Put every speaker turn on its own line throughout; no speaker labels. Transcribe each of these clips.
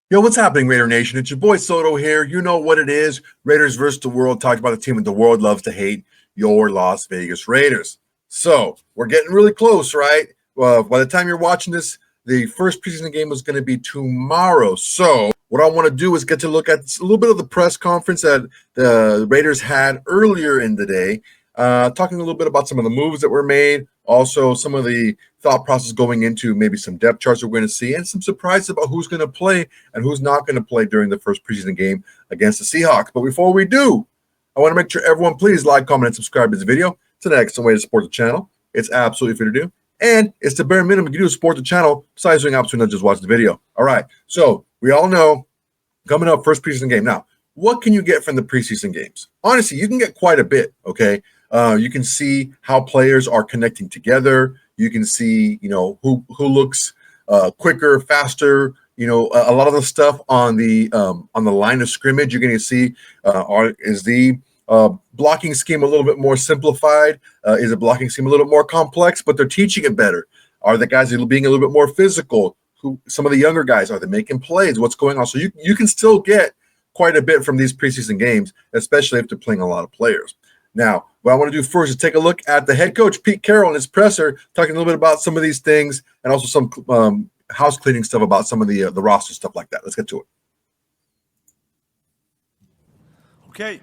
Yo, what's happening, Raider Nation? It's your boy Soto here. You know what it is. Raiders versus the world. Talked about the team that the world loves to hate, your Las Vegas Raiders. So we're getting really close, right? By the time you're watching this, the first preseason game is going to be tomorrow. So what I want to do is get to look at a little bit of the press conference that the Raiders had earlier in the day, talking a little bit about some of the moves that were made, also some of the thought process going into maybe some depth charts we're going to see, and some surprises about who's going to play and who's not going to play during the first preseason game against the Seahawks. But before we do, I want to make sure everyone please like, comment, and subscribe to this video. It's an excellent way to support the channel. It's absolutely free to do. And it's the bare minimum you can do to support the channel besides doing absolutely not just watch the video. All right. So we all know coming up first preseason game. Now, what can you get from the preseason games? Honestly, you can get quite a bit, okay? You can see how players are connecting together. You can see, who looks quicker, faster. A lot of the stuff on the line of scrimmage. You're going to see is the blocking scheme a little bit more simplified? Is the blocking scheme a little bit more complex? But they're teaching it better. Are the guys being a little bit more physical? Some of the younger guys, are they making plays? What's going on? So you can still get quite a bit from these preseason games, especially if they're playing a lot of players. Now, what I want to do first is take a look at the head coach, Pete Carroll, and his presser, talking a little bit about some of these things and also some house cleaning stuff about some of the roster stuff like that. Let's get to it.
Okay.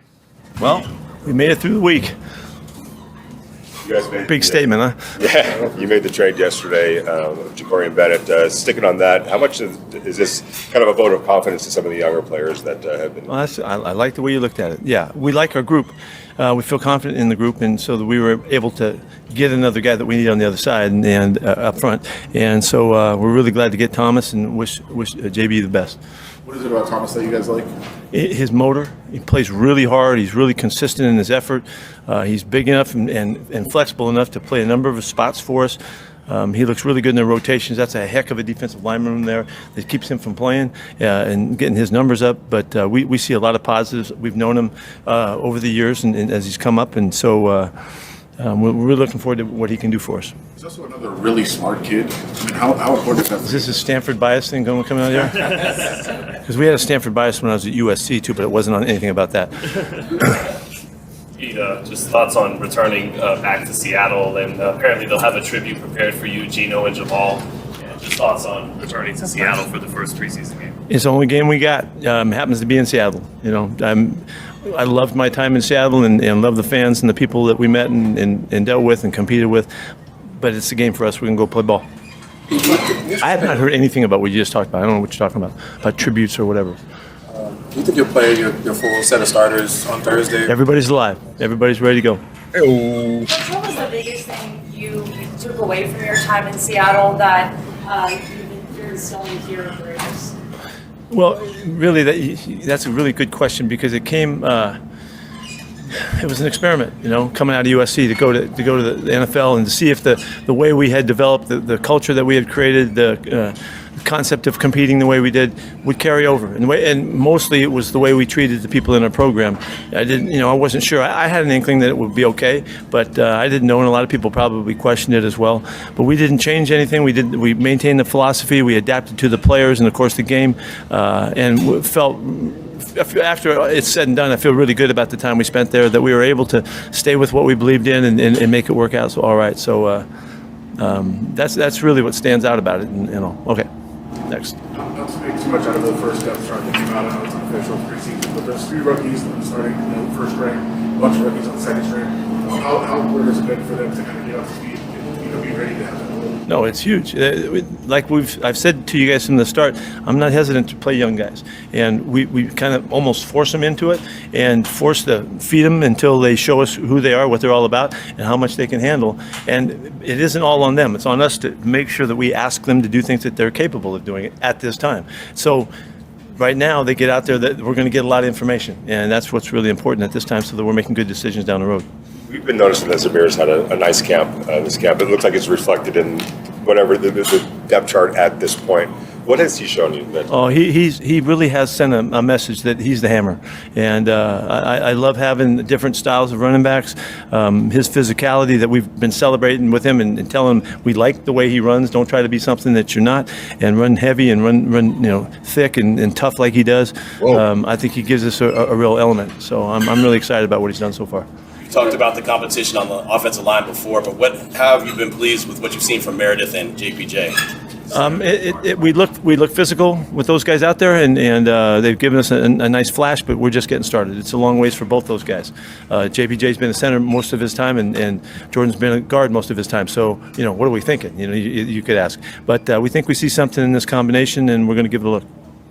Well, we made it through the week.
You guys made
Big statement, huh?
Yeah, you made the trade yesterday, Ja'Cory and Bennett. Sticking on that, how much is this kind of a vote of confidence to some of the younger players that have been?
Well, I like the way you looked at it. Yeah, we like our group. We feel confident in the group, and so that we were able to get another guy that we need on the other side and up front. And so we're really glad to get Thomas and wish JB the best.
What is it about Thomas that you guys like?
His motor. He plays really hard. He's really consistent in his effort. He's big enough and flexible enough to play a number of spots for us. He looks really good in the rotations. That's a heck of a defensive line room there that keeps him from playing and getting his numbers up. But we see a lot of positives. We've known him over the years and as he's come up, and so we're really looking forward to what he can do for us.
He's also another really smart kid. I mean, how important is that?
Is this a Stanford bias thing coming out here? Because we had a Stanford bias when I was at USC too, but it wasn't on anything about that.
Pete, just thoughts on returning back to Seattle, and apparently they'll have a tribute prepared for you, Geno and Jamal. And just thoughts on returning to Seattle for the first preseason game.
It's the only game we got. Happens to be in Seattle. I loved my time in Seattle and love the fans and the people that we met and dealt with and competed with. But it's a game for us. We can go play ball. I have not heard anything about what you just talked about. I don't know what you're talking about tributes or whatever.
Do you think you'll play your full set of starters on Thursday?
Everybody's alive. Everybody's ready to go.
Hey-o.
What was the biggest thing you took away from your time in Seattle that you're instilling here at the Raiders?
Well, really, that's a really good question because it came. It was an experiment, coming out of USC to go to the NFL and to see if the way we had developed, the culture that we had created, the concept of competing the way we did would carry over. And mostly it was the way we treated the people in our program. I wasn't sure. I had an inkling that it would be okay, but I didn't know, and a lot of people probably questioned it as well. But we didn't change anything. We maintained the philosophy. We adapted to the players and, of course, the game, and felt. After it's said and done, I feel really good about the time we spent there, that we were able to stay with what we believed in and make it work out. So, all right. So that's really what stands out about it. Okay, next.
Not to make too much out of the first depth chart that came out. I know it's unofficial preseason, but there's 3 rookies starting first string, a bunch of rookies on the second string. How important has it been for them to kind of get up to speed and be ready to have that?
No, it's huge. Like I've said to you guys from the start, I'm not hesitant to play young guys, and we kind of almost force them into it and force to feed them until they show us who they are, what they're all about, and how much they can handle. And it isn't all on them; it's on us to make sure that we ask them to do things that they're capable of doing at this time. So. Right now, they get out there that we're going to get a lot of information, and that's what's really important at this time, so that we're making good decisions down the road.
We've been noticing that Zamir's had a nice camp this camp. It looks like it's reflected in whatever the depth chart at this point. What has he shown you? That
Oh, he really has sent a message that he's the hammer, and I love having different styles of running backs. His physicality that we've been celebrating with him and telling him we like the way he runs. Don't try to be something that you're not, and run heavy and run thick and tough like he does. I think he gives us a real element. So I'm really excited about what he's done so far.
You talked about the competition on the offensive line before, but how have you been pleased with what you've seen from Meredith and JPJ?
We look physical with those guys out there, and they've given us a nice flash, but we're just getting started. It's a long ways for both those guys. JPJ's been a center most of his time, and Jordan's been a guard most of his time. So, what are we thinking? You could ask. But we think we see something in this combination, and we're going to give it a look.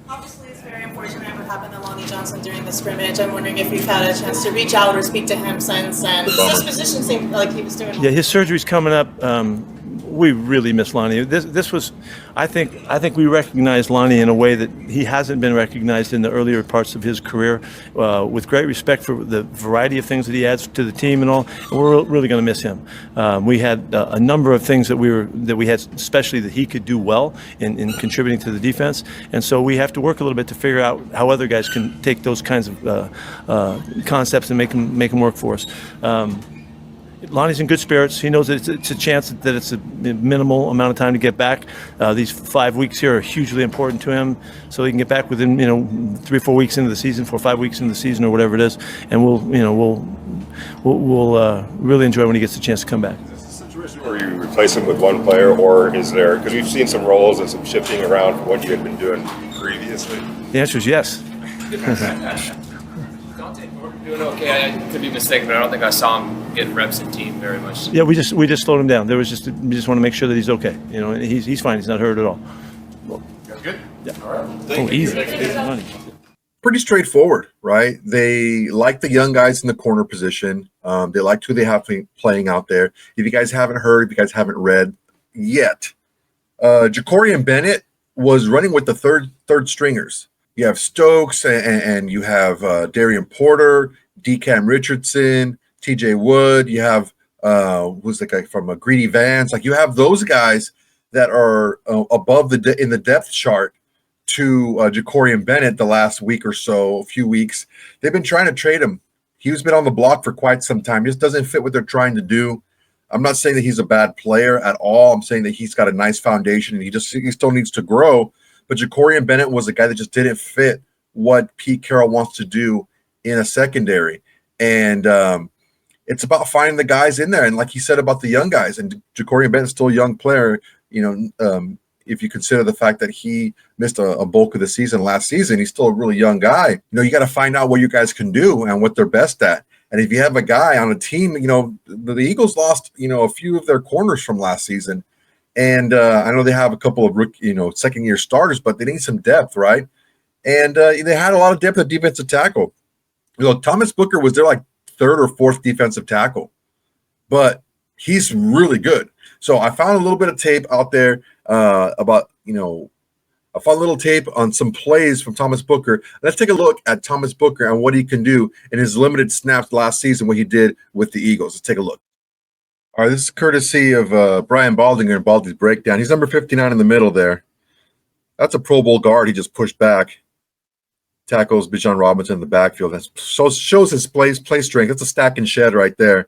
Obviously, it's very unfortunate what happened to Lonnie Johnson during the scrimmage. I'm wondering if you've had a chance to reach out or speak to him since, and his disposition seemed like he was doing.
Yeah, his surgery's coming up. We really miss Lonnie. This was, I think we recognized Lonnie in a way that he hasn't been recognized in the earlier parts of his career, with great respect for the variety of things that he adds to the team and all. And we're really going to miss him. We had a number of things that we had, especially that he could do well in contributing to the defense, and so we have to work a little bit to figure out how other guys can take those kinds of concepts and make them work for us. Lonnie's in good spirits. He knows that it's a chance that it's a minimal amount of time to get back. These 5 weeks here are hugely important to him, so he can get back within 3 or 4 weeks into the season, 4 or 5 weeks into the season, or whatever it is, and we'll really enjoy when he gets the chance to come back.
is this a situation where you replace him with one player, or is there? Because we've seen some roles and some shifting around from what you had been doing previously.
The answer is yes.
Doing okay. I could be mistaken, but I don't think I saw him getting reps in team very much.
Yeah, we just slowed him down. We just want to make sure that he's okay. He's fine. He's not hurt at all.
That's good.
Yeah. Oh, easy.
Pretty straightforward, right? They like the young guys in the corner position. They like who they have playing out there. If you guys haven't heard, if you guys haven't read yet, Jacorian Bennett was running with the third stringers. You have Stokes and you have Darian Porter, DeCam Richardson, TJ Wood. You have who's the guy from Greedy Vance? Like, you have those guys that are above in the depth chart to Jacorian Bennett the last week or so, a few weeks. They've been trying to trade him. He's been on the block for quite some time. Just doesn't fit what they're trying to do. I'm not saying that he's a bad player at all. I'm saying that he's got a nice foundation and he still needs to grow. But Jacorian Bennett was a guy that just didn't fit what Pete Carroll wants to do in a secondary. And it's about finding the guys in there. And like he said about the young guys, and Jacorian Bennett's still a young player, if you consider the fact that he missed a bulk of the season last season, he's still a really young guy. You got to find out what you guys can do and what they're best at. And if you have a guy on a team, the Eagles lost, a few of their corners from last season. And I know they have a couple of second-year starters, but they need some depth, right? And they had a lot of depth at defensive tackle. Thomas Booker was their third or fourth defensive tackle, but he's really good. So I found a little bit of tape out there about I found a little tape on some plays from Thomas Booker. Let's take a look at Thomas Booker and what he can do in his limited snaps last season, what he did with the Eagles. Let's take a look. All right, this is courtesy of Brian Baldinger and Baldy's Breakdown. He's number 59 in the middle there. That's a Pro Bowl guard he just pushed back. Tackles Bijan Robinson in the backfield. That shows his play strength. That's a stack and shed right there.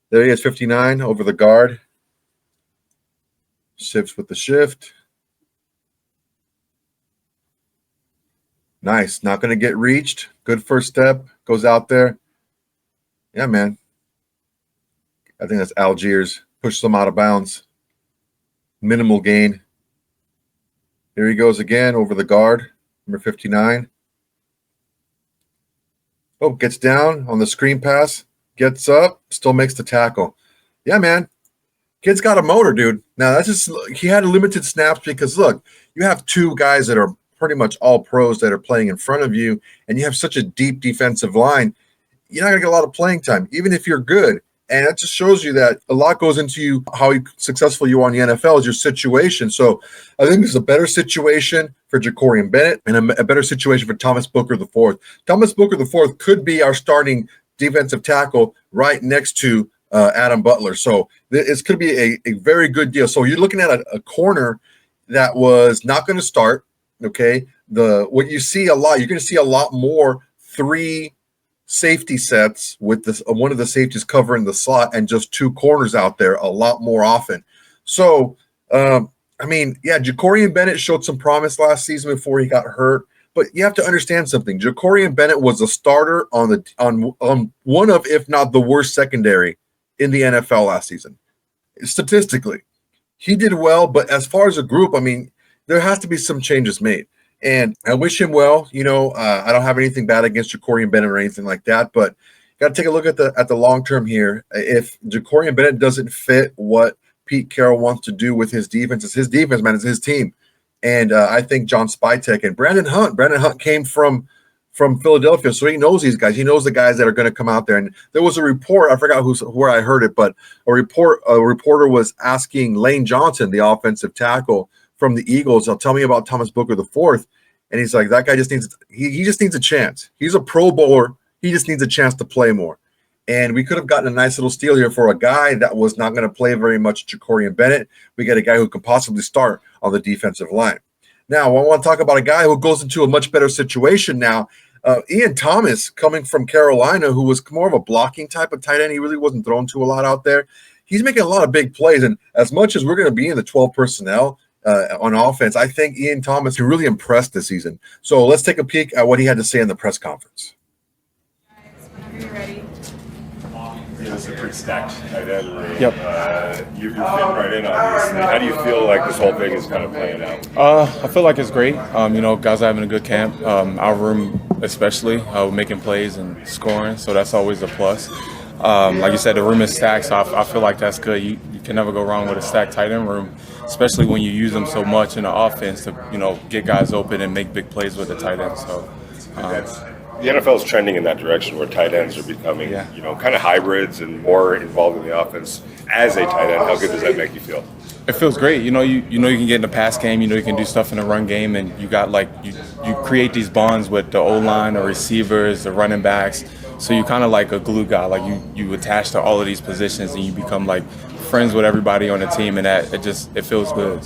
There he is, 59 over the guard. Shifts with the shift. Nice. Not going to get reached. Good first step. Goes out there. Yeah, man. I think that's Algiers. Pushes them out of bounds. Minimal gain. Here he goes again over the guard. Number 59. Oh, gets down on the screen pass. Gets up. Still makes the tackle. Yeah, man. Kid's got a motor, dude. Now, that's just – he had limited snaps because, look, you have two guys that are pretty much all pros that are playing in front of you, and you have such a deep defensive line. You're not going to get a lot of playing time, even if you're good. And that just shows you that a lot goes into how successful you are in the NFL is your situation. So I think there's a better situation for Jacorian Bennett and a better situation for Thomas Booker IV. Thomas Booker IV could be our starting defensive tackle right next to Adam Butler. So it's going to be a very good deal. So you're looking at a corner that was not going to start. Okay, what you see a lot, you're going to see a lot more 3 safety sets with this one of the safeties covering the slot and just 2 corners out there a lot more often. So, I mean, yeah, Jacorian Bennett showed some promise last season before he got hurt. But you have to understand something. Jacorian Bennett was a starter on one of, if not the worst secondary in the NFL last season. Statistically, he did well, but as far as a group, I mean, there has to be some changes made. And I wish him well. You know, I don't have anything bad against Jacorian Bennett or anything like that, but got to take a look at the long term here. If Jacorian Bennett doesn't fit what Pete Carroll wants to do with his defense, it's his defense, man. It's his team. And I think John Spytek and Brandon Hunt came from Philadelphia, so he knows these guys. He knows the guys that are going to come out there. And there was a report, I forgot where I heard it, but a reporter was asking Lane Johnson, the offensive tackle from the Eagles, tell me about Thomas Booker IV. And he's like, that guy just needs he just needs a chance. He's a Pro Bowler. He just needs a chance to play more. And we could have gotten a nice little steal here for a guy that was not going to play very much, Jacorian Bennett. We got a guy who could possibly start on the defensive line. Now, I want to talk about a guy who goes into a much better situation now. Ian Thomas, coming from Carolina, who was more of a blocking type of tight end. He really wasn't thrown to a lot out there. He's making a lot of big plays. And as much as we're going to be in the 12 personnel on offense, I think Ian Thomas can really impress this season. So let's take a peek at what he had to say in the press conference.
Whenever you're ready.
It's a pretty stacked tight end room.
Yep.
You're fitting right in, obviously. How do you feel like this whole thing is kind of playing out?
I feel like it's great. You know, guys are having a good camp. Our room especially, making plays and scoring, so that's always a plus. Like you said, the room is stacked, so I feel like that's good. You can never go wrong with a stacked tight end room, especially when you use them so much in the offense to, you know, get guys open and make big plays with the tight end. So.
The NFL is trending in that direction where tight ends are becoming, you know, kind of hybrids and more involved in the offense as a tight end. How good does that make you feel?
It feels great. You know you can get in the pass game. You know you can do stuff in the run game, and you got like you create these bonds with the O-line, the receivers, the running backs. So you kind of like a glue guy. Like you attach to all of these positions, and you become like friends with everybody on the team, and that it feels good.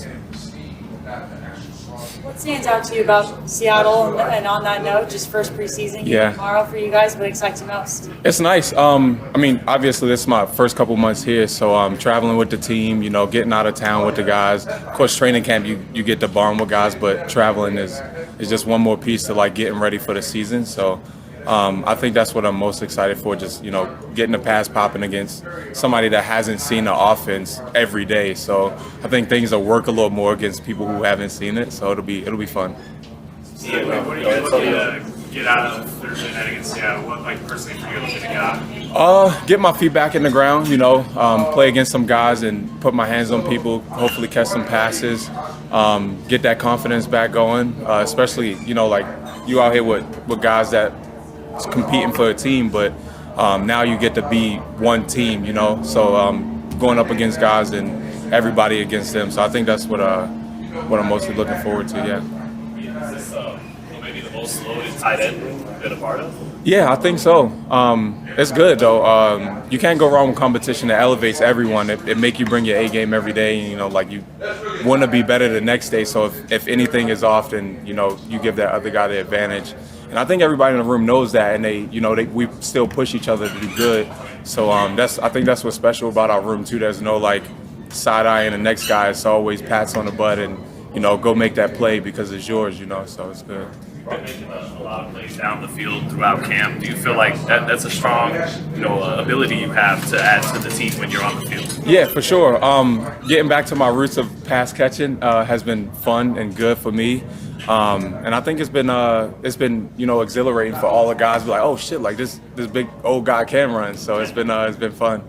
What stands out to you about Seattle? And on that note, just first preseason game tomorrow for you guys. What excites you most?
It's nice. I mean, obviously, this is my first couple months here, so I'm traveling with the team. You know, getting out of town with the guys. Of course, training camp you get to bond with guys, but traveling is just one more piece to like getting ready for the season. So. I think that's what I'm most excited for, just, you know, getting the pass popping against somebody that hasn't seen the offense every day. So I think things will work a little more against people who haven't seen it. So it'll be fun.
Yeah, what are you looking to get out of Thursday night against Seattle? What, like, personally, are you looking to get out?
Get my feet back in the ground, you know, play against some guys and put my hands on people, hopefully catch some passes, get that confidence back going, especially, you know, like you out here with guys that competing for a team, but now you get to be one team, you know, so going up against guys and everybody against them. So I think that's what I'm mostly looking forward to,
Is this maybe the most loaded tight end room you've been a part of?
Yeah, I think so. It's good, though. You can't go wrong with competition. It elevates everyone. It make you bring your A game every day. And, you know, like you want to be better the next day. So if anything is off, then, you know, you give that other guy the advantage. And I think everybody in the room knows that, and we still push each other to do good. So I think that's what's special about our room too. There's no like side eyeing the next guy. It's always pats on the butt and, you know, go make that play because it's yours, you know. So it's good.
You're making a lot of plays down the field throughout camp. Do you feel like that's a strong, you know, ability you have to add to the team when you're on the field?
Yeah, for sure. Getting back to my roots of pass catching has been fun and good for me. And I think it's been you know, exhilarating for all the guys. Be like, oh shit, like this big old guy can run. So it's been fun.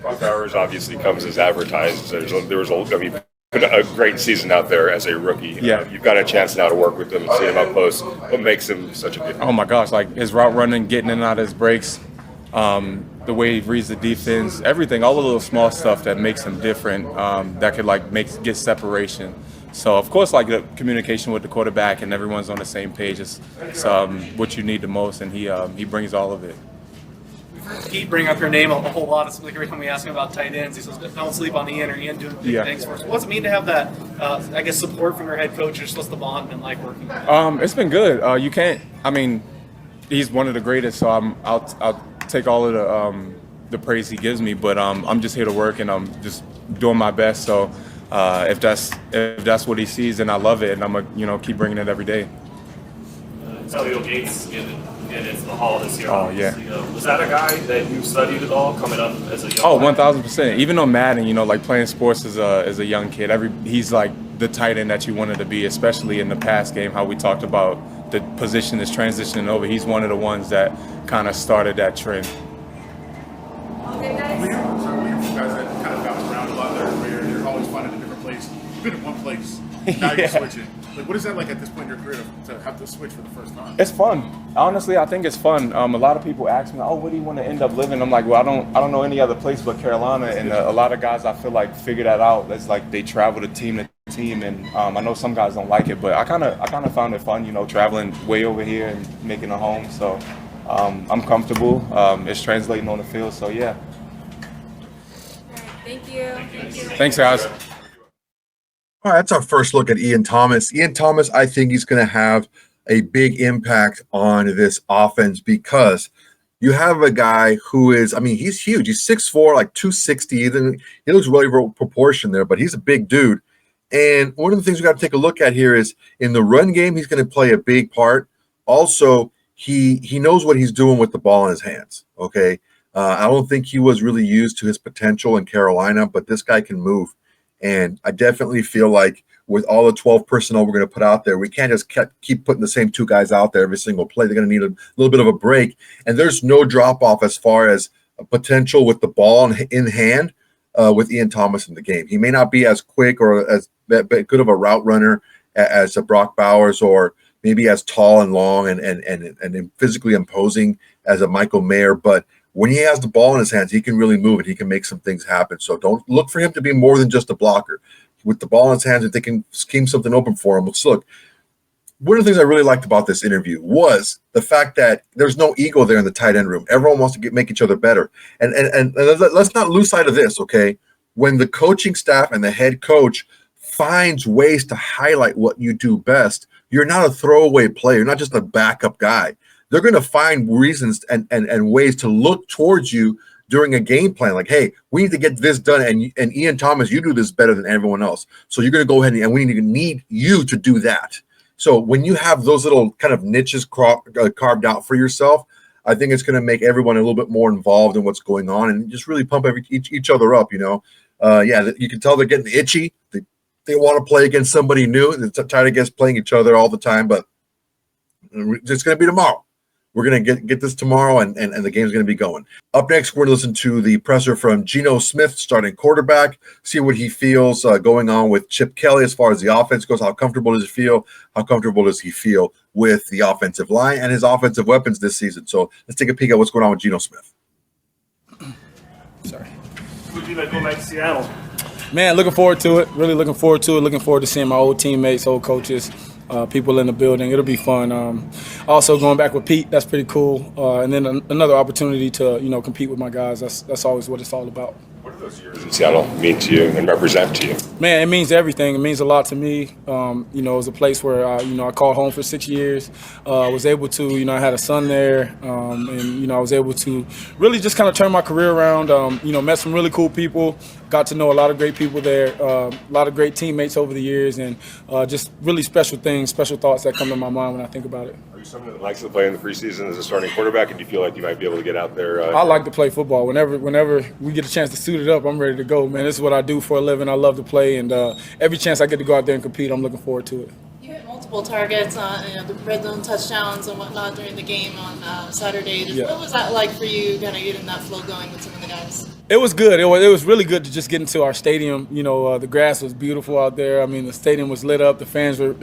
Hours obviously comes as advertised. There was a great season out there as a rookie.
Yeah.
You've got a chance now to work with him and see him up close. What makes him such a good
Oh my gosh, like his route running, getting in and out of his breaks, the way he reads the defense, everything, all the little small stuff that makes him different, that could like get separation. So of course, like the communication with the quarterback and everyone's on the same page is what you need the most, and he brings all of it.
Pete bring up your name a whole lot. It's like every time we ask him about tight ends, he says, "Don't sleep on Ian or Ian doing big things for us." What's it mean to have that? I guess support from your head coach. Just what's the bond been like working?
It's been good. You can't. I mean, he's one of the greatest, so I'll take all of the praise he gives me. But I'm just here to work, and I'm just doing my best. So if that's what he sees, then I love it, and I'm gonna keep bringing it every day.
Elio Gates getting into the Hall this year.
Oh, yeah.
Was that a guy that you studied at all coming up as a young?
Oh, 1,000%. Even on Madden, like playing sports as a young kid, he's like the tight end that you wanted to be, especially in the past game. How we talked about the position is transitioning over. He's one of the ones that kind of started that trend.
Okay, guys.
We have some guys that kind of bounce around a lot. They're always finding a different place. You've been in one place. Now you're switching. Like, what is that like at this point in your career to have to switch for the first time?
It's fun. Honestly, I think it's fun. A lot of people ask me, "Oh, where do you want to end up living?" I'm like, "Well, I don't know any other place but Carolina." And a lot of guys, I feel like, figure that out. It's like they travel to team, and I know some guys don't like it, but I kind of found it fun, traveling way over here and making a home. So I'm comfortable. It's translating on the field. So yeah.
Thank you.
Thanks, guys.
All right, that's our first look at Ian Thomas. Ian Thomas, I think he's going to have a big impact on this offense because you have a guy who is, he's huge. He's 6'4", like 260. He looks really proportioned there, but he's a big dude. And one of the things we got to take a look at here is in the run game, he's going to play a big part. Also, he knows what he's doing with the ball in his hands, okay? I don't think he was really used to his potential in Carolina, but this guy can move. And I definitely feel like with all the 12 personnel we're going to put out there, we can't just keep putting the same two guys out there every single play. They're going to need a little bit of a break. And there's no drop-off as far as a potential with the ball in hand with Ian Thomas in the game. He may not be as quick or as good of a route runner as a Brock Bowers, or maybe as tall and long and physically imposing as a Michael Mayer, but when he has the ball in his hands, he can really move and he can make some things happen. So don't look for him to be more than just a blocker. With the ball in his hands, if they can scheme something open for him. Let's look. One of the things I really liked about this interview was the fact that there's no ego there in the tight end room. Everyone wants to make each other better. And let's not lose sight of this, okay? When the coaching staff and the head coach finds ways to highlight what you do best, you're not a throwaway player. You're not just a backup guy. They're going to find reasons and ways to look towards you during a game plan. Like, hey, we need to get this done. And Ian Thomas, you do this better than everyone else. So you're going to go ahead and we need you to do that. So when you have those little kind of niches carved out for yourself, I think it's going to make everyone a little bit more involved in what's going on and just really pump each other up, you can tell they're getting itchy. They want to play against somebody new. They're tired against playing each other all the time, but it's going to be tomorrow. We're going to get this tomorrow, and the game's going to be going. Up next, we're going to listen to the presser from Gino Smith, starting quarterback, see what he feels going on with Chip Kelly as far as the offense goes. How comfortable does he feel? How comfortable does he feel with the offensive line and his offensive weapons this season? So let's take a peek at what's going on with Gino Smith.
Sorry. Would you like to go back to Seattle?
Man, looking forward to it. Really looking forward to it. Looking forward to seeing my old teammates, old coaches. People in the building. It'll be fun. Also going back with Pete, that's pretty cool. And then another opportunity to compete with my guys. That's always what it's all about.
What do those years in Seattle mean to you and represent to you?
Man, it means everything. It means a lot to me. It was a place where I called home for 6 years. Was able to, I had a son there, and I was able to really just kind of turn my career around. Met some really cool people. Got to know a lot of great people there. A lot of great teammates over the years, and just really special things, special thoughts that come to my mind when I think about it.
Are you someone that likes to play in the preseason as a starting quarterback, and do you feel like you might be able to get out there?
I like to play football. Whenever we get a chance to suit it up, I'm ready to go, man. This is what I do for a living. I love to play, and every chance I get to go out there and compete, I'm looking forward to it.
You had multiple targets, the red zone touchdowns and whatnot during the game on Saturday. What was that like for you, kind of getting that flow going with some of the guys?
It was good. It was really good to just get into our stadium. The grass was beautiful out there. The stadium was lit up. The fans were,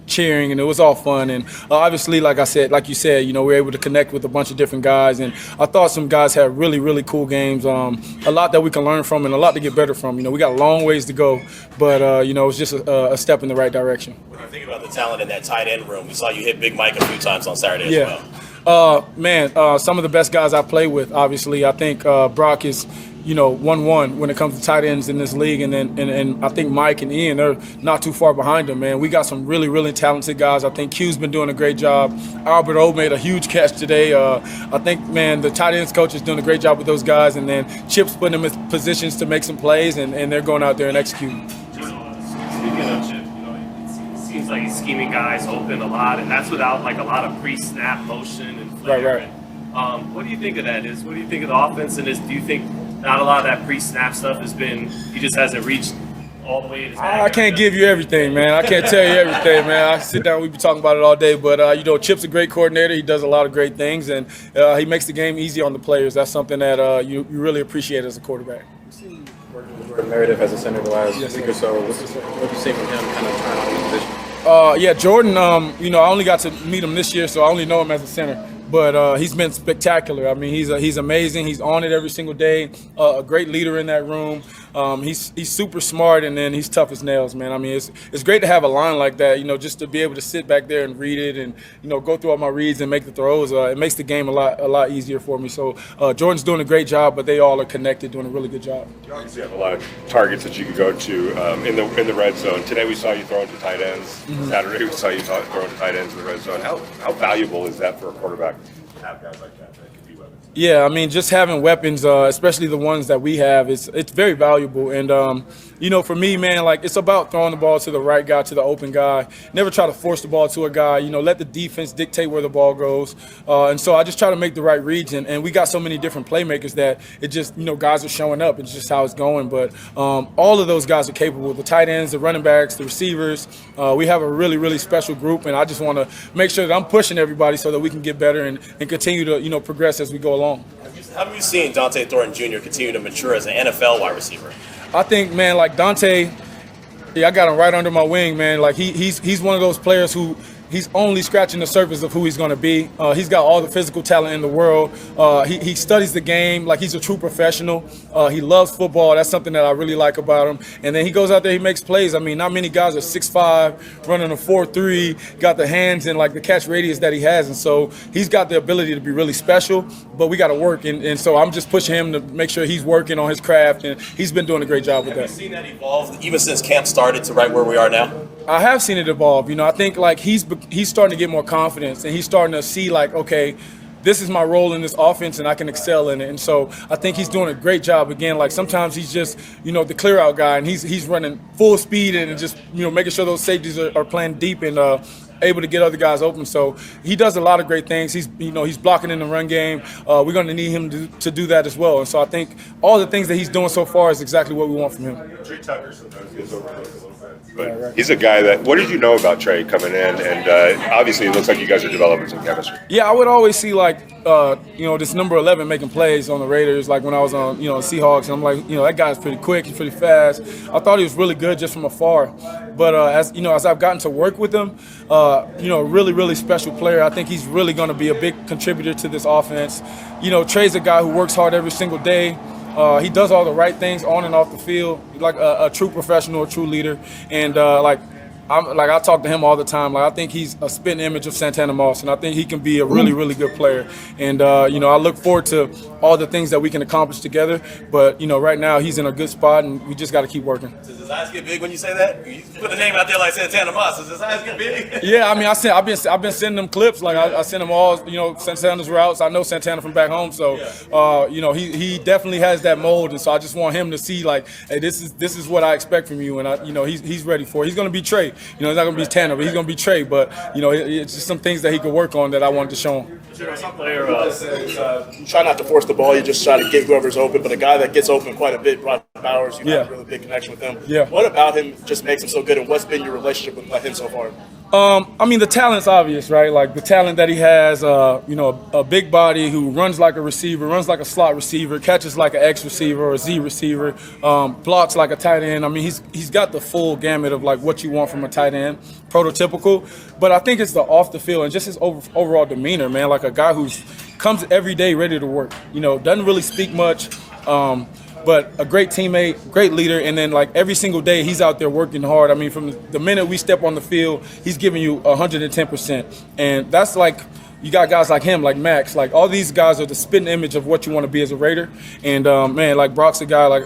cheering, and it was all fun. And obviously, like you said, we were able to connect with a bunch of different guys. And I thought some guys had really, really cool games. A lot that we can learn from and a lot to get better from. We got a long ways to go, but it was just a step in the right direction.
What do you think about the talent in that tight end room? We saw you hit Big Mike a few times on Saturday as well.
Some of the best guys I play with, obviously. I think Brock is, 1-1 when it comes to tight ends in this league. And I think Mike and Ian, they're not too far behind them, man. We got some really, really talented guys. I think Q's been doing a great job. Albert O made a huge catch today. I think, man, the tight ends coach is doing a great job with those guys. And then Chip's putting them in positions to make some plays, and they're going out there and executing.
Speaking of Chip, it seems like he's scheming guys open a lot, and that's without like a lot of pre-snap motion and flair.
Right.
What do you think of that? What do you think of the offense? And do you think not a lot of that pre-snap stuff has been? He just hasn't reached all the way in his bag?
I can't give you everything, man. I can't tell you everything, man. I sit down, we be talking about it all day. But Chip's a great coordinator. He does a lot of great things, and he makes the game easy on the players. That's something that you really appreciate as a quarterback.
Working with Jordan Meredith as a center the last week or so. What have you seen from him kind of trying out his position?
Jordan, I only got to meet him this year, so I only know him as a center. But he's been spectacular. I mean, he's amazing. He's on it every single day. A great leader in that room. He's super smart, and then he's tough as nails, man. I mean, it's great to have a line like that. Just to be able to sit back there and read it, and go through all my reads and make the throws. It makes the game a lot easier for me. So Jordan's doing a great job, but they all are connected, doing a really good job.
You obviously have a lot of targets that you can go to in the red zone. Today we saw you throwing to tight ends. Saturday we saw you throwing to tight ends in the red zone. How valuable is that for a quarterback to have guys like that can be weapons?
Yeah, I mean, just having weapons, especially the ones that we have, it's very valuable. And, for me, man, like, it's about throwing the ball to the right guy, to the open guy. Never try to force the ball to a guy. Let the defense dictate where the ball goes. And so I just try to make the right reads. And we got so many different playmakers that it just, guys are showing up. It's just how it's going. But all of those guys are capable. The tight ends, the running backs, the receivers. We have a really, really special group. And I just want to make sure that I'm pushing everybody so that we can get better and continue to, progress as we go along.
How have you seen Dante Thornton Jr. continue to mature as an NFL wide receiver?
I think, man, like Dante, I got him right under my wing, man. Like he's one of those players who he's only scratching the surface of who he's going to be. He's got all the physical talent in the world. He studies the game like he's a true professional. He loves football. That's something that I really like about him. And then he goes out there, he makes plays. I mean, not many guys are 6'5", running a 4.3, got the hands and like the catch radius that he has. And so he's got the ability to be really special, but we got to work. And so I'm just pushing him to make sure he's working on his craft, and he's been doing a great job with that.
Have you seen that evolve even since camp started to right where we are now?
I have seen it evolve. I think like he's starting to get more confidence, and he's starting to see like, okay, this is my role in this offense and I can excel in it. And so I think he's doing a great job. Again, like sometimes he's just, the clear out guy, and he's running full speed and just, making sure those safeties are playing deep and able to get other guys open. So he does a lot of great things. He's blocking in the run game. We're going to need him to do that as well. And so I think all the things that he's doing so far is exactly what we want from him.
Trey Tucker sometimes gets overlooked a little bit. But he's a guy that, what did you know about Trey coming in? And obviously it looks like you guys are developing some chemistry.
Yeah, I would always see like, this number 11 making plays on the Raiders, like when I was on, the Seahawks. And I'm like, that guy's pretty quick, he's pretty fast. I thought he was really good just from afar. But as I've gotten to work with him, really, really special player. I think he's really going to be a big contributor to this offense. Trey's a guy who works hard every single day. He does all the right things on and off the field, like a true professional, a true leader. And I talk to him all the time. Like I think he's a spitting image of Santana Moss, and I think he can be a really, really good player. And I look forward to all the things that we can accomplish together. But right now he's in a good spot, and we just got to keep working.
Does his eyes get big when you say that? You put a name out there like Santana Moss. Does his eyes get big?
Yeah, I mean, I've been sending them clips. Like I send them all, Santana's routes. I know Santana from back home, so he definitely has that mold, and so I just want him to see like, hey, this is what I expect from you, and he's ready for it. He's going to be Trey. He's not going to be Tanner, but he's going to be Trey. But, it's just some things that he could work on that I wanted to show him.
Some player
try not to force the ball. You just try to get whoever's open. But a guy that gets open quite a bit, Brock Bowers, you have a really big connection with him.
Yeah.
What about him just makes him so good, and what's been your relationship with him so far?
I mean, the talent's obvious, right? Like the talent that he has, a big body who runs like a receiver, runs like a slot receiver, catches like an X receiver or a Z receiver, blocks like a tight end. I mean, he's got the full gamut of like what you want from a tight end, prototypical. But I think it's the off the field and just his overall demeanor, man. Like a guy who's comes every day ready to work. Doesn't really speak much. But a great teammate, great leader, and then like every single day he's out there working hard. I mean, from the minute we step on the field, he's giving you 110%, and that's like you got guys like him, like Maxx, like all these guys are the spitting image of what you want to be as a Raider. And man, like Brock's a guy, like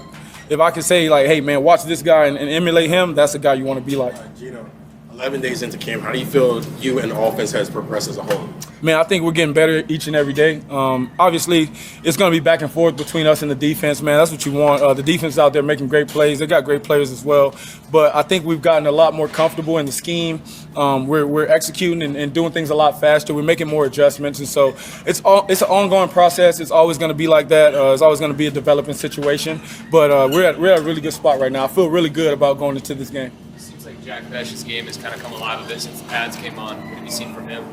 if I could say like, hey man, watch this guy and emulate him, that's the guy you want to be like.
Gino, 11 days into camp, how do you feel you and the offense has progressed as a whole?
Man, I think we're getting better each and every day. Obviously, it's going to be back and forth between us and the defense, man. That's what you want. The defense out there making great plays. They got great players as well. But I think we've gotten a lot more comfortable in the scheme. We're executing and doing things a lot faster. We're making more adjustments. And so it's an ongoing process. It's always going to be like that. It's always going to be a developing situation. But we're at a really good spot right now. I feel really good about going into this game.
Seems like Jack Besh's game has kind of come alive a bit since the pads came on. What have you seen from him?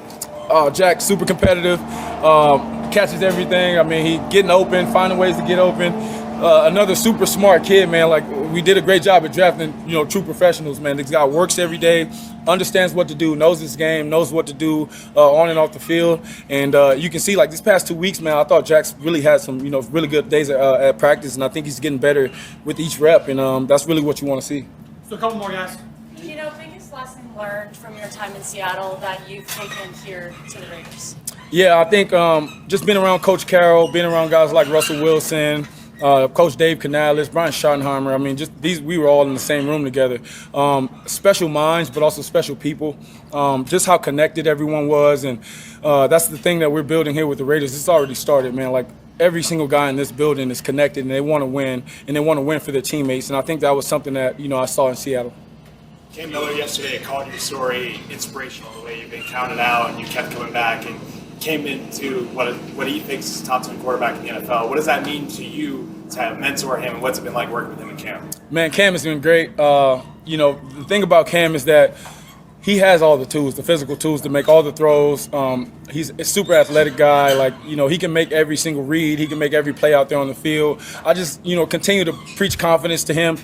Jack, super competitive, catches everything. I mean, he getting open, finding ways to get open. Another super smart kid, man. Like, we did a great job at drafting, true professionals, man. This guy works every day, understands what to do, knows his game, knows what to do on and off the field. And you can see, like, these past 2 weeks, man, I thought Jack's really had some, really good days at practice, and I think he's getting better with each rep, and that's really what you want to see.
So a couple more guys.
Biggest lesson learned from your time in Seattle that you've taken here to the Raiders?
Yeah, I think just being around Coach Carroll, being around guys like Russell Wilson, Coach Dave Canales, Brian Schottenheimer. I mean, just we were all in the same room together. Special minds, but also special people. Just how connected everyone was, and that's the thing that we're building here with the Raiders. It's already started, man. Like, every single guy in this building is connected, and they want to win, and they want to win for their teammates. And I think that was something that I saw in Seattle.
Cam Miller yesterday called your story inspirational, the way you've been counted out and you kept coming back and came into what he thinks is top 10 quarterback in the NFL. What does that mean to you to mentor him, and what's it been like working with him in camp?
Man, Cam has been great. The thing about Cam is that he has all the tools, the physical tools to make all the throws. He's a super athletic guy. Like, he can make every single read. He can make every play out there on the field. I just, continue to preach confidence to him.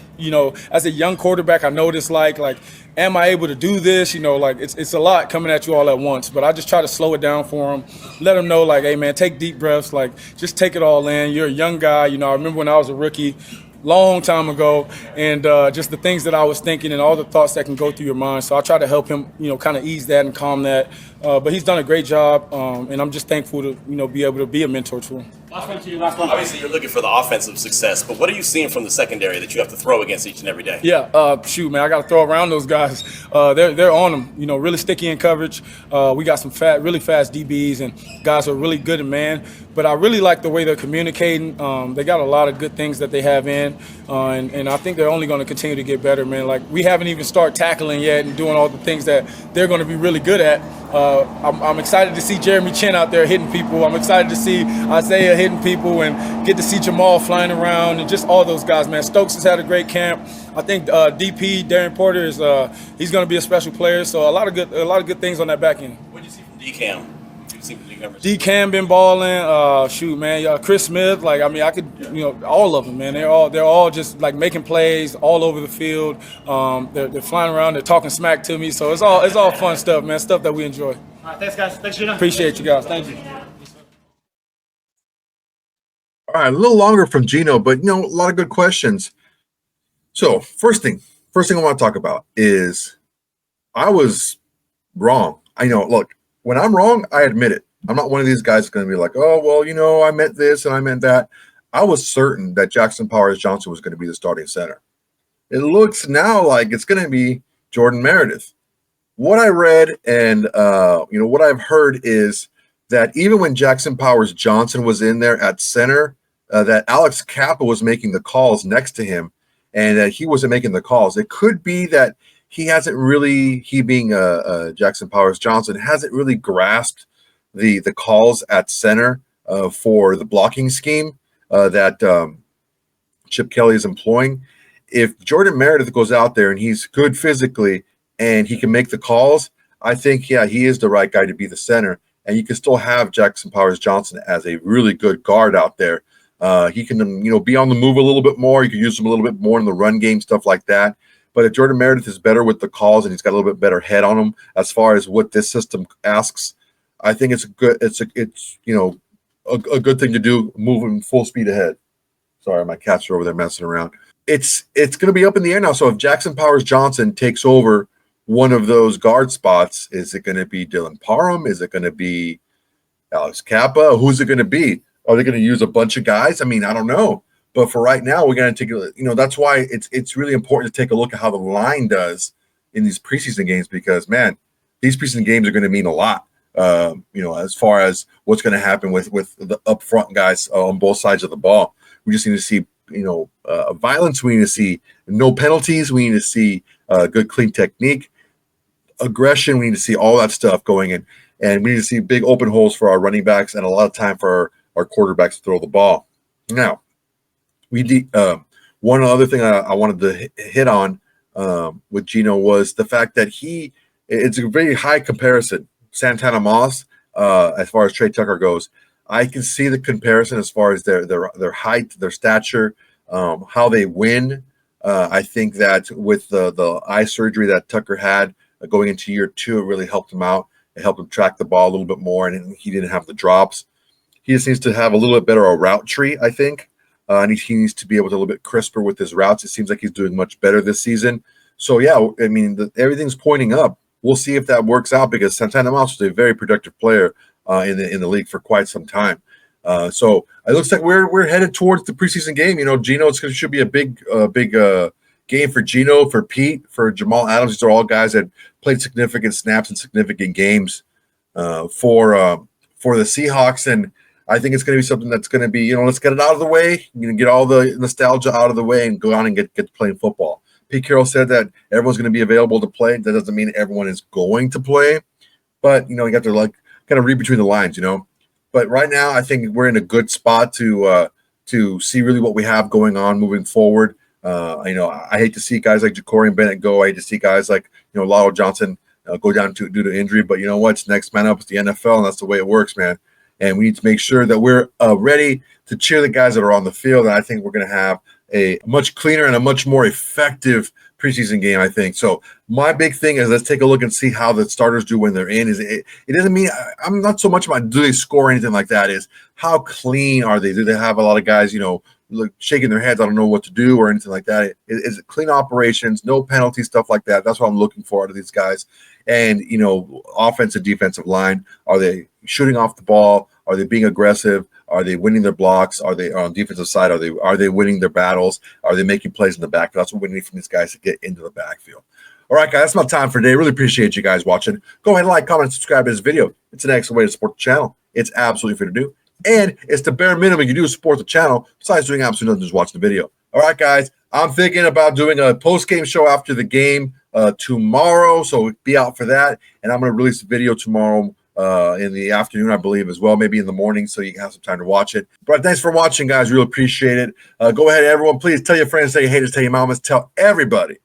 As a young quarterback, I know what it's like, am I able to do this? It's a lot coming at you all at once. But I just try to slow it down for him, let him know, like, hey, man, take deep breaths. Like, just take it all in. You're a young guy. I remember when I was a rookie, long time ago, and just the things that I was thinking and all the thoughts that can go through your mind. So I try to help him, kind of ease that and calm that. But he's done a great job, and I'm just thankful to, be able to be a mentor to him.
Last one to you, last one.
Obviously, you're looking for the offensive success, but what are you seeing from the secondary that you have to throw against each and every day?
Yeah, shoot, man, I got to throw around those guys. They're on them, really sticky in coverage. We got some really fast DBs and guys who are really good in man. But I really like the way they're communicating. They got a lot of good things that they have in, and I think they're only going to continue to get better, man. Like, we haven't even started tackling yet and doing all the things that they're going to be really good at. I'm excited to see Jeremy Chin out there hitting people. I'm excited to see Isaiah hitting people and get to see Jamal flying around and just all those guys, man. Stokes has had a great camp. I think DP Darren Porter is he's going to be a special player. So a lot of good things on that back end.
What did you see from D-Cam?
D-Cam been balling. Shoot, man. Chris Smith. Like, I mean, I could, all of them, man. They're all just like making plays all over the field. They're flying around. They're talking smack to me. So it's all fun stuff, man. Stuff that we enjoy.
All right, thanks, guys. Thanks, Gino.
Appreciate you guys. Thank you.
All right, a little longer from Gino, but a lot of good questions. So first thing I want to talk about is I was wrong. Look, when I'm wrong, I admit it. I'm not one of these guys that's going to be like, oh, well, I meant this and I meant that. I was certain that Jackson Powers-Johnson was going to be the starting center. It looks now like it's going to be Jordan Meredith. What I read and, what I've heard is that even when Jackson Powers-Johnson was in there at center, that Alex Cappa was making the calls next to him and that he wasn't making the calls. It could be that he being Jackson Powers-Johnson, hasn't really grasped the calls at center for the blocking scheme that Chip Kelly is employing. If Jordan Meredith goes out there and he's good physically and he can make the calls, I think, yeah, he is the right guy to be the center. And you can still have Jackson Powers-Johnson as a really good guard out there. He can, be on the move a little bit more. You can use him a little bit more in the run game, stuff like that. But if Jordan Meredith is better with the calls and he's got a little bit better head on him as far as what this system asks, I think it's good. It's a good thing to do, moving full speed ahead. Sorry, my cats are over there messing around. It's going to be up in the air now. So if Jackson Powers-Johnson takes over one of those guard spots, is it going to be Dylan Parham? Is it going to be Alex Cappa? Who's it going to be? Are they going to use a bunch of guys? I mean, I don't know. But for right now, we're going to take that's why it's really important to take a look at how the line does in these preseason games, because, man, these preseason games are going to mean a lot, as far as what's going to happen with the up front guys on both sides of the ball. We just need to see, violence. We need to see no penalties. We need to see good, clean technique, aggression. We need to see all that stuff going in. And we need to see big open holes for our running backs and a lot of time for our quarterbacks to throw the ball. Now, one other thing I wanted to hit on with Geno was the fact that it's a very high comparison. Santana Moss, as far as Trey Tucker goes, I can see the comparison as far as their height, their stature, how they win. I think that with the eye surgery that Tucker had going into year 2, it really helped him out. It helped him track the ball a little bit more, and he didn't have the drops. He just needs to have a little bit better a route tree, I think. And he needs to be able to a little bit crisper with his routes. It seems like he's doing much better this season. So, yeah, I mean, everything's pointing up. We'll see if that works out, because Santana Moss was a very productive player in the league for quite some time. So it looks like we're headed towards the preseason game. Geno, should be a big game for Geno, for Pete, for Jamal Adams. These are all guys that played significant snaps and significant games for the Seahawks. And I think it's going to be something that's going to be, let's get it out of the way, get all the nostalgia out of the way and go on and get playing football. Pete Carroll said that everyone's going to be available to play. That doesn't mean everyone is going to play, but, you have to kind of read between the lines, But right now, I think we're in a good spot to see really what we have going on moving forward. I hate to see guys like Ja'Cory and Bennett go. I hate to see guys like, Lotto Johnson go down due to injury. But you know what? It's next man up. It's the NFL, and that's the way it works, man. And we need to make sure that we're ready to cheer the guys that are on the field. And I think we're going to have a much cleaner and a much more effective preseason game, I think. So my big thing is let's take a look and see how the starters do when they're in. It doesn't mean I'm not so much about do they score or anything like that. Is how clean are they? Do they have a lot of guys, shaking their heads, I don't know what to do or anything like that? Is it clean operations, no penalty, stuff like that? That's what I'm looking for out of these guys. And, offensive, defensive line, are they shooting off the ball? Are they being aggressive? Are they winning their blocks? Are they on defensive side? Are they winning their battles? Are they making plays in the backfield? That's what we need from these guys to get into the backfield. All right, guys, that's my time for today. Really appreciate you guys watching. Go ahead and like, comment, and subscribe to this video. It's an excellent way to support the channel. It's absolutely free to do. And it's the bare minimum you do to support the channel, besides doing absolutely nothing, just watching the video. All right, guys, I'm thinking about doing a post-game show after the game tomorrow, so be out for that. And I'm going to release a video tomorrow in the afternoon, I believe, as well, maybe in the morning, so you can have some time to watch it. But thanks for watching, guys. Really appreciate it. Go ahead, everyone. Please tell your friends, tell your haters, tell your mamas, tell everybody.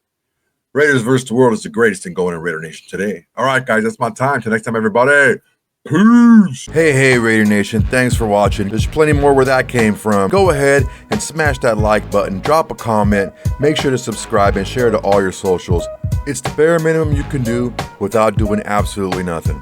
Raiders versus the world is the greatest thing going in Raider Nation today. All right, guys, that's my time. Till next time, everybody. Peace. Hey, Raider Nation. Thanks for watching. There's plenty more where that came from. Go ahead and smash that like button. Drop a comment. Make sure to subscribe and share to all your socials. It's the bare minimum you can do without doing absolutely nothing.